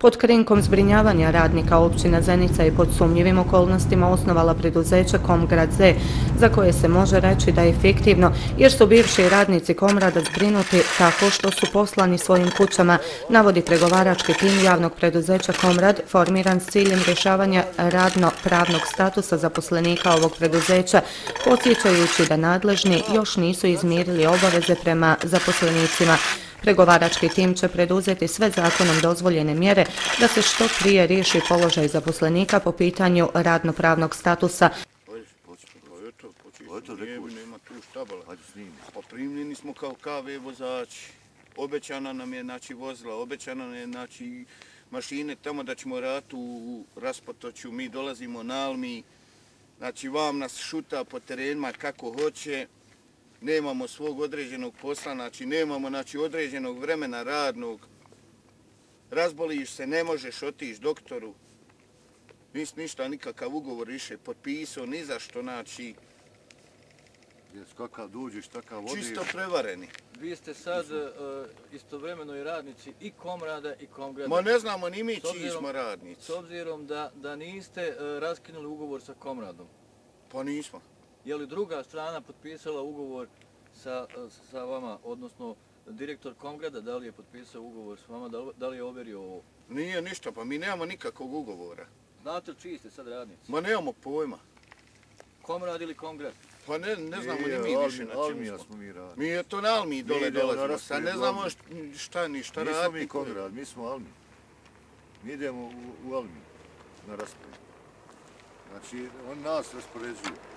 Pod krinkom zbrinjavanja radnika općina Zenica je pod sumnjivim okolnostima osnovala preduzeće Komgrad Z, za koje se može reći da je fiktivno jer su bivši radnici Komrada zbrinuti tako što su poslani svojim kućama, navodi pregovarački tim javnog preduzeća Komrad formiran s ciljem rješavanja radno-pravnog statusa zaposlenika ovog preduzeća, podsjećajući da nadležni još nisu izmirili obaveze prema zaposlenicima. Pregovarački tim će preduzeti sve zakonom dozvoljene mjere da se što prije riješi položaj zaposlenika po pitanju radno-pravnog statusa. Primljeni smo kao KV vozači, obećana nam je vozila, obećana nam je mašine tamo da ćemo raditi u Raspotoću, mi dolazimo na Almi, vam nas šuta po terenima kako hoće. Nemamo svog određenog posla, nemamo određenog vremena radnog. Razboliš se, ne možeš otići doktoru. Nisi ništa, nikakav ugovor više potpisao, ni za što, Kakav duđiš, takav vodiš. Čisto prevareni. Vi ste sad istovremeno i radnici i Komrada i Komgrada. Ma ne znamo ni mi čiji smo radnici. S obzirom da niste raskinuli ugovor sa Komradom. Pa nismo. Je li druga strana potpisala ugovor sa vama, odnosno direktor Komgrada, da li je potpisao ugovor s vama, da li je overio ovo? Nije ništa, pa mi nemamo nikakvog ugovora. Znate li čiji ste sad radnici? Ma nemamo pojma. Komrad ili Komgrad? Pa ne znamo ni mi više na čemu smo. Mi je to na Almi dole dolazimo, sad ne znamo šta raditi. Nismo mi Komgrad, mi smo Almi. Mi idemo u Almi na raspored. Znači, on nas raspoređuje.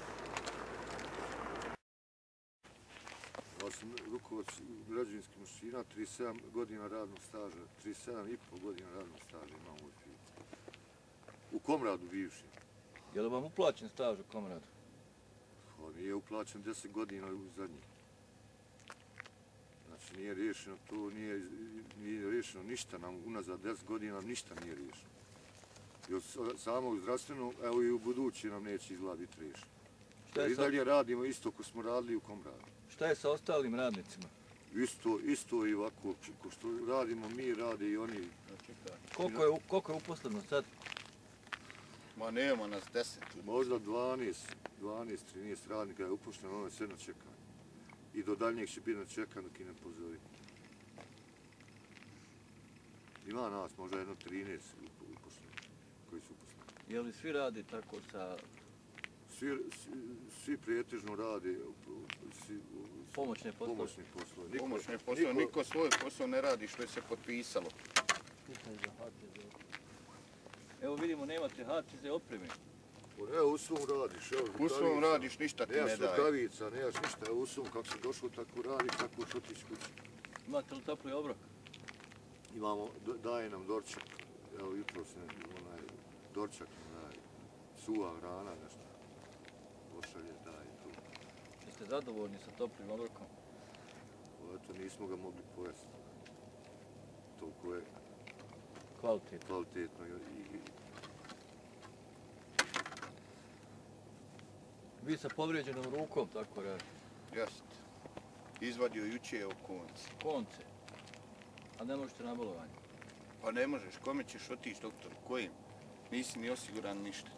Ja sam rukovac građevinskih mašina, 37 godina radnog staža, 37,5 godina radnog staža imam u firmi. U Komradu bivšim. Je li vam uplaćen staž u Komradu? Nije uplaćen 10 godina u zadnjih. Znači nije riješeno to, nije riješeno ništa nam, unazad 10 godina ništa nije riješeno. I od samog zdravstvenog, evo i u budući nam neće izgleda biti riješeno. I dalje radimo isto ko smo radili u Komradu. Šta je sa ostalim radnicima? Isto i ovako, ko što radimo mi, rade i oni. Koliko je uposleno sad? Ma nema nas 10. Možda 12, 13 radnika je uposleno, ono je sve na čekanju. I do daljnjeg će biti na čekanju dok i ne pozori. Ima nas možda jedno 13 uposleno, koji su uposleni. Je li svi radi tako sa... Svi prijetežno rade pomoćne poslove. Pomoćne poslove, niko svoj posao ne radi što je se potpisalo. Evo vidimo, nemate HCZ opreme. Evo u svom radiš, u svom radiš, ništa ti ne daje. Nemaš rukavica, nemaš ništa, evo u svom kako si došao tako radiš, tako ću otići kući. Imate li topli obrok? Imamo, daje nam dorčak, evo jutro se onaj dorčak nam daje, suva hrana, nešto. Pošalje, daje tu. Jeste zadovoljni sa toplim obrokom? Eto, nismo ga mogli pojesti. Toliko je kvalitetno. Vi sa povrijeđenom rukom tako radite? Jeste. Izvadio juče u konce. Konce? A ne možete na bolovanje? Pa ne možeš, kome ćeš otići doktoru, kojim? Nisi ni osiguran ništa.